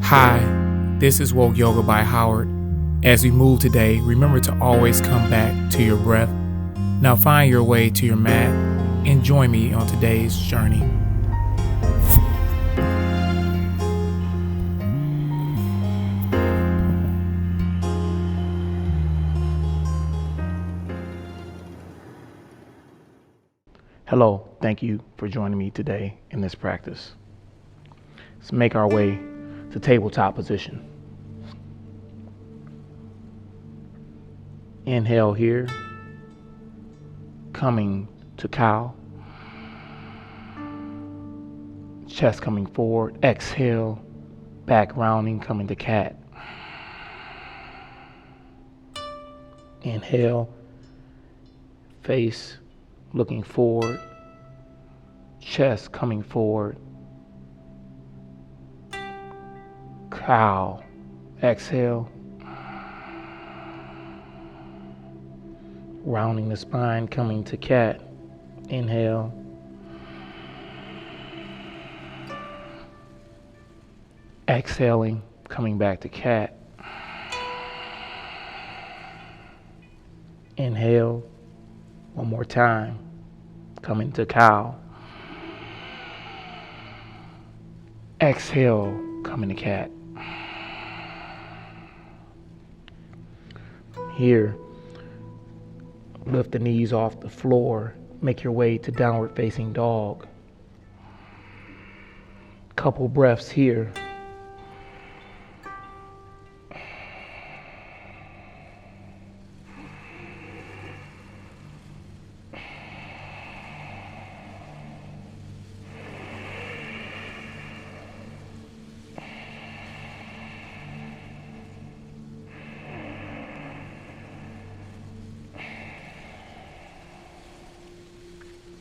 Hi, this is Woke Yoga by Howard. As we move today, remember to always come back to your breath. Now find your way to your mat and join me on today's journey. Hello, thank you for joining me today in this practice. Let's make our way to tabletop position. Inhale here, coming to cow. Chest coming forward. Exhale, back rounding, coming to cat. Inhale, face looking forward. Chest coming forward. Cow. Exhale. Rounding the spine, coming to cat. Inhale. Exhaling, coming back to cat. Inhale. One more time. Coming to cow. Exhale, coming to cat. Here, lift the knees off the floor. Make your way to downward facing dog. Couple breaths here.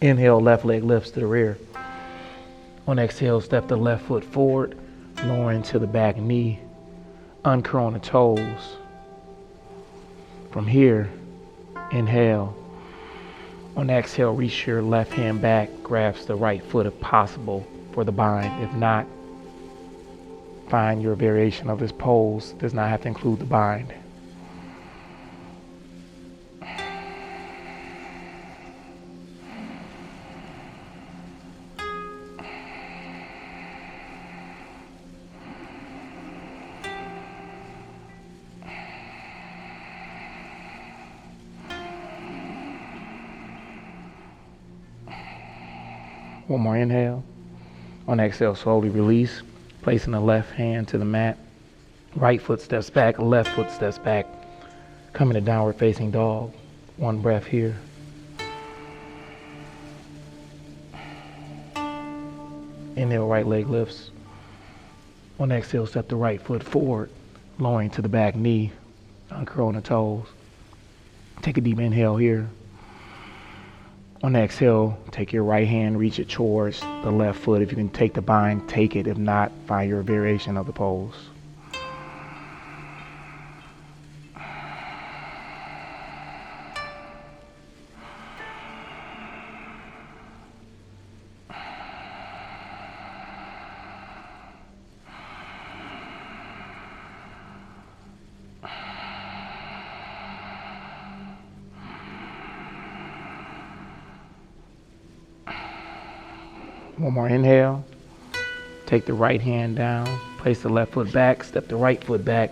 Inhale, left leg lifts to the rear. On exhale, step the left foot forward, lowering to the back knee, uncurling the toes. From here, inhale. On exhale, reach your left hand back, grasp the right foot if possible for the bind. If not, find your variation of this pose. Does not have to include the bind. One more inhale. On exhale, slowly release, placing the left hand to the mat. Right foot steps back, left foot steps back, coming to downward facing dog. One breath here. Inhale, right leg lifts. On exhale, step the right foot forward, lowering to the back knee, uncurling the toes. Take a deep inhale here. On exhale, take your right hand, reach it towards the left foot. If you can take the bind, take it. If not, find your variation of the pose. One more inhale. Take the right hand down, place the left foot back, step the right foot back,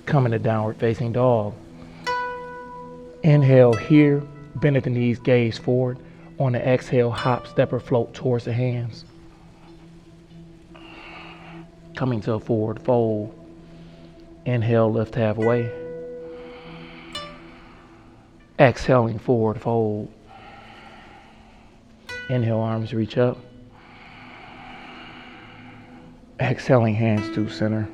come into downward facing dog. Inhale here, bend at the knees, gaze forward. On the exhale, hop, step or float towards the hands. Coming to a forward fold. Inhale, lift halfway. Exhaling, forward fold. Inhale, arms reach up. Exhaling, hands to center.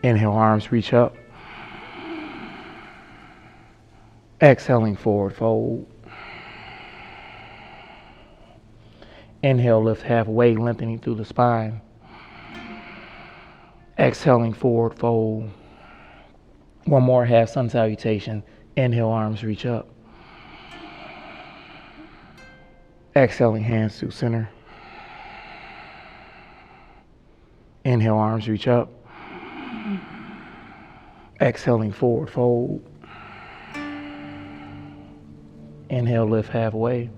Inhale, arms reach up. Exhaling, forward fold. Inhale, lift halfway, lengthening through the spine. Exhaling, forward fold. One more half sun salutation. Inhale, arms reach up. Exhaling, hands to center. Inhale, arms reach up. Exhaling, forward fold. Inhale, lift halfway.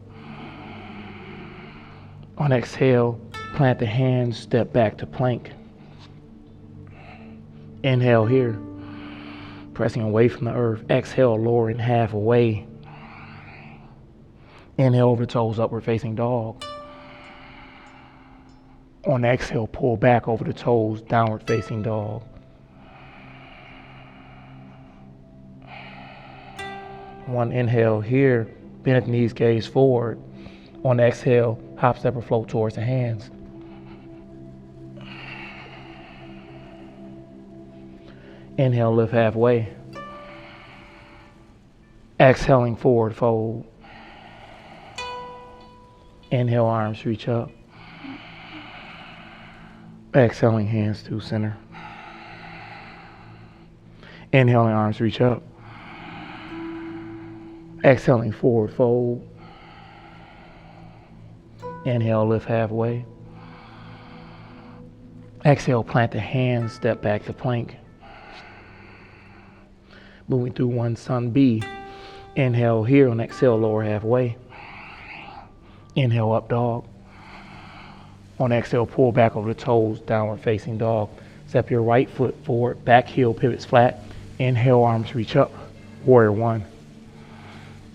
On exhale, plant the hands, step back to plank. Inhale here, pressing away from the earth. Exhale, lowering half away. Inhale over the toes, upward facing dog. On exhale, pull back over the toes, downward facing dog. One inhale here, bend at the knees, gaze forward. On exhale, hop, step, or float towards the hands. Inhale, lift halfway. Exhaling, forward fold. Inhale, arms reach up. Exhaling, hands to center. Inhaling, arms reach up. Exhaling, forward fold. Inhale, lift halfway. Exhale, plant the hands, step back to plank. Moving through one sun B. Inhale here, on exhale, lower halfway. Inhale, up dog. On exhale, pull back over the toes, downward facing dog. Step your right foot forward, back heel pivots flat. Inhale, arms reach up, warrior one.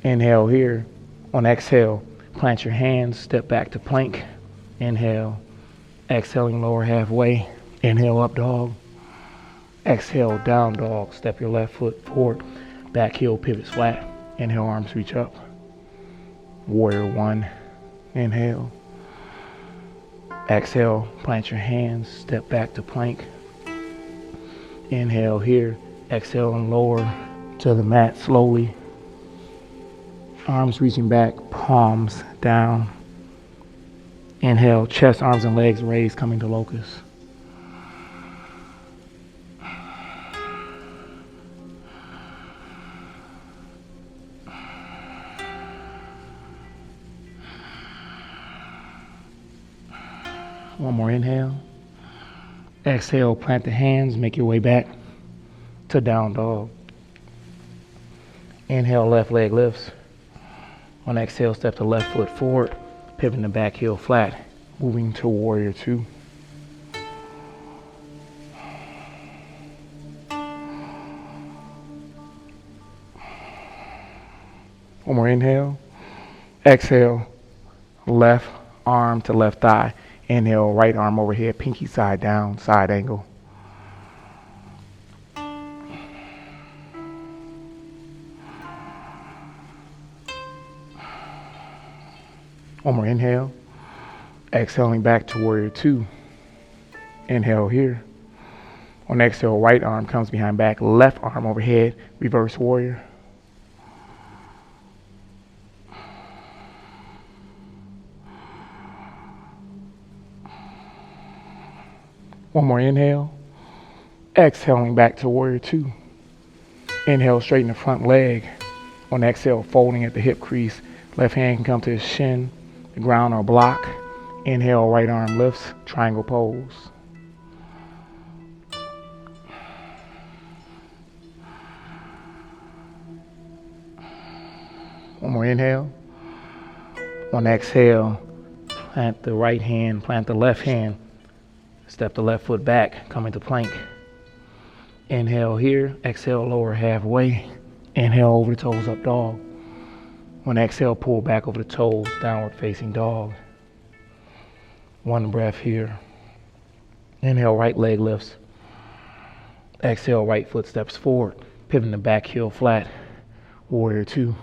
Inhale here. On exhale, plant your hands, step back to plank. Inhale. Exhaling, lower halfway. Inhale, up dog. Exhale, down dog. Step your left foot forward, back heel pivots flat. Inhale, arms reach up. Warrior one. Inhale. Exhale, plant your hands, step back to plank. Inhale here. Exhale and lower to the mat slowly. Arms reaching back, palms down. Inhale, chest, arms, and legs raised, coming to locust. One more inhale. Exhale, plant the hands, make your way back to down dog. Inhale, left leg lifts. On exhale, step the left foot forward, pivoting the back heel flat, moving to warrior two. One more inhale. Exhale, left arm to left thigh. Inhale, right arm overhead, pinky side down, side angle. One more inhale. Exhaling back to warrior two. Inhale here. On exhale, right arm comes behind back, left arm overhead, reverse warrior. One more inhale. Exhaling back to warrior two. Inhale, straighten the front leg. On exhale, folding at the hip crease. Left hand can come to the shin, the ground or block. Inhale, right arm lifts, triangle pose. One more inhale. On exhale, plant the right hand, plant the left hand. Step the left foot back, come into plank. Inhale here, exhale, lower halfway. Inhale over the toes, up dog. On exhale, pull back over the toes, downward facing dog. One breath here. Inhale, right leg lifts. Exhale, right foot steps forward, pivoting the back heel flat. Warrior two.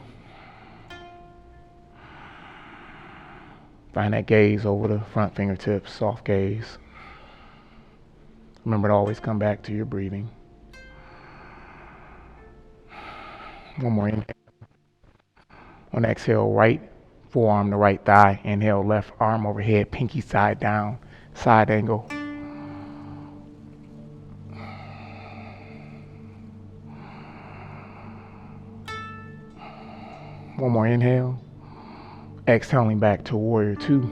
Find that gaze over the front fingertips, soft gaze. Remember to always come back to your breathing. One more inhale. On exhale, right forearm to right thigh. Inhale, left arm overhead, pinky side down, side angle. One more inhale. Exhaling back to warrior two.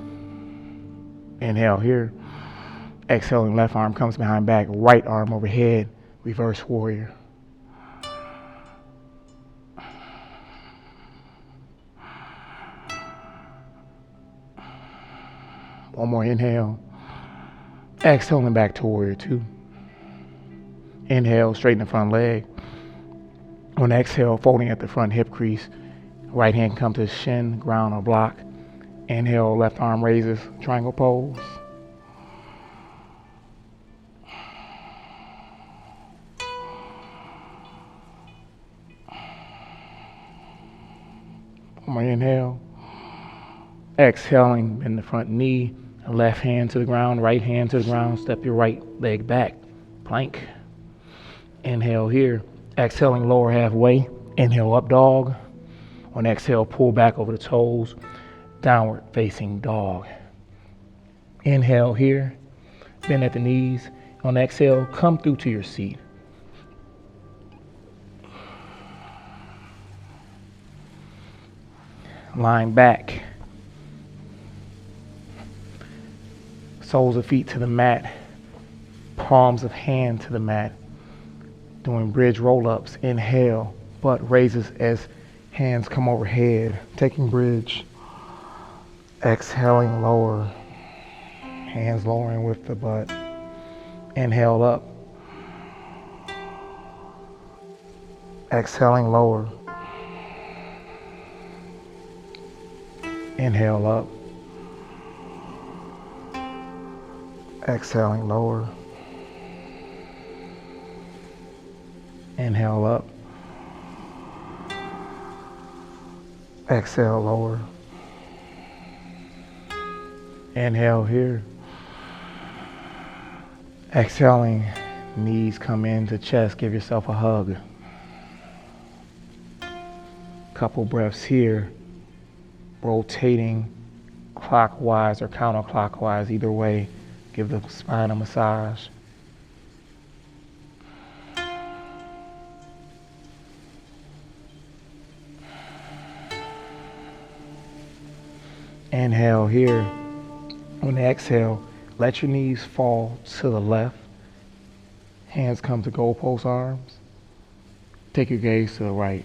Inhale here. Exhaling, left arm comes behind back, right arm overhead, reverse warrior. One more inhale. Exhaling back to warrior two. Inhale, straighten the front leg. On exhale, folding at the front hip crease. Right hand come to shin, ground or block. Inhale, left arm raises, triangle pose. One more inhale. Exhaling, bend the front knee, left hand to the ground, right hand to the ground, step your right leg back, plank. Inhale here, exhaling lower halfway, inhale up dog. On exhale, pull back over the toes, downward facing dog. Inhale here, bend at the knees. On exhale, come through to your seat. Lying back. Soles of feet to the mat, palms of hand to the mat. Doing bridge roll-ups. Inhale, butt raises as hands come overhead, taking bridge. Exhaling, lower, hands lowering with the butt. Inhale up. Exhaling, lower. Inhale up. Exhaling, lower. Inhale up. Exhale, lower. Inhale here. Exhaling, knees come into chest, give yourself a hug. Couple breaths here, rotating clockwise or counterclockwise, either way. Give the spine a massage. Inhale here. On the exhale, let your knees fall to the left. Hands come to goalpost arms. Take your gaze to the right.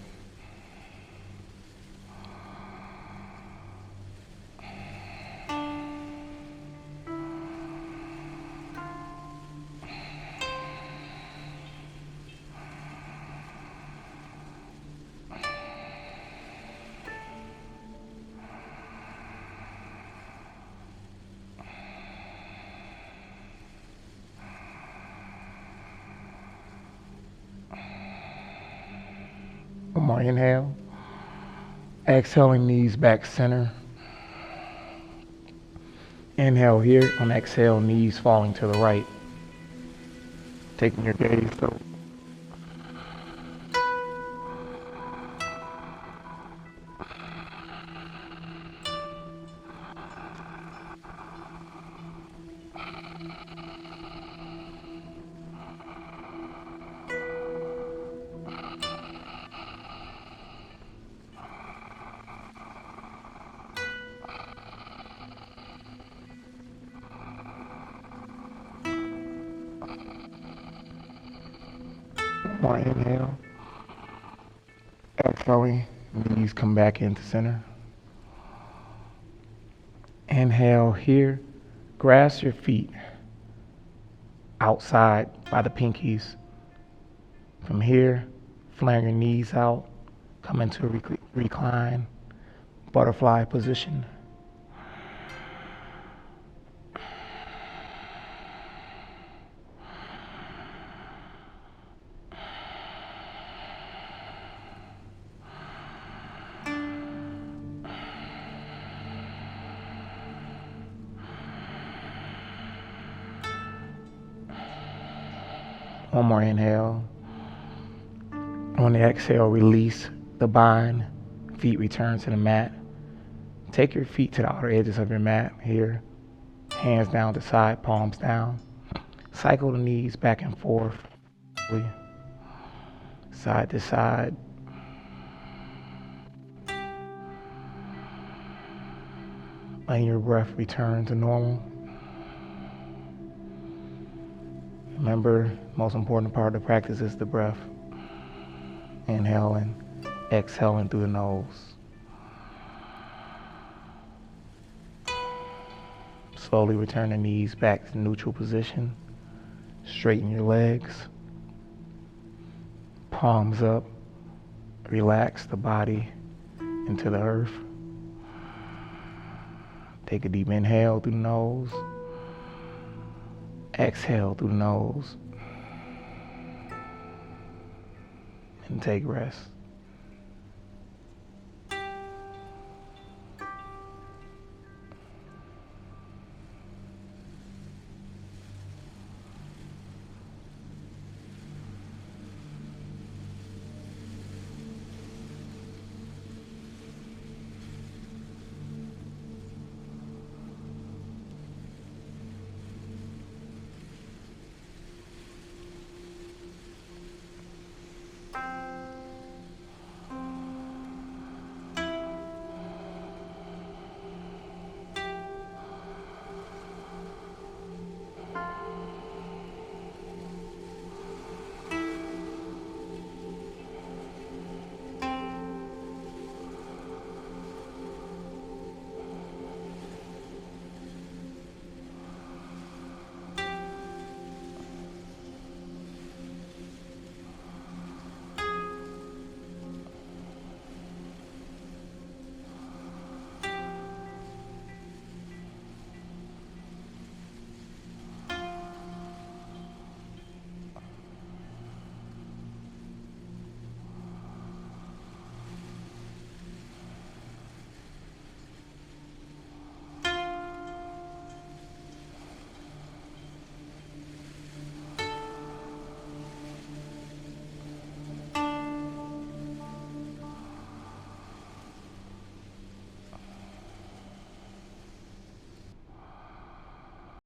One more inhale. Exhaling, knees back center. Inhale here. On exhale, knees falling to the right. Taking your gaze to more inhale. Exhaling, knees come back into center. Inhale here. Grasp your feet outside by the pinkies. From here, flaring your knees out, come into a recline, butterfly position. One more inhale. On the exhale, release the bind. Feet return to the mat. Take your feet to the outer edges of your mat here. Hands down to side, palms down. Cycle the knees back and forth. Side to side. Letting your breath return to normal. Remember, most important part of the practice is the breath. Inhaling, exhaling through the nose. Slowly return the knees back to neutral position. Straighten your legs. Palms up. Relax the body into the earth. Take a deep inhale through the nose. Exhale through the nose. And take rest.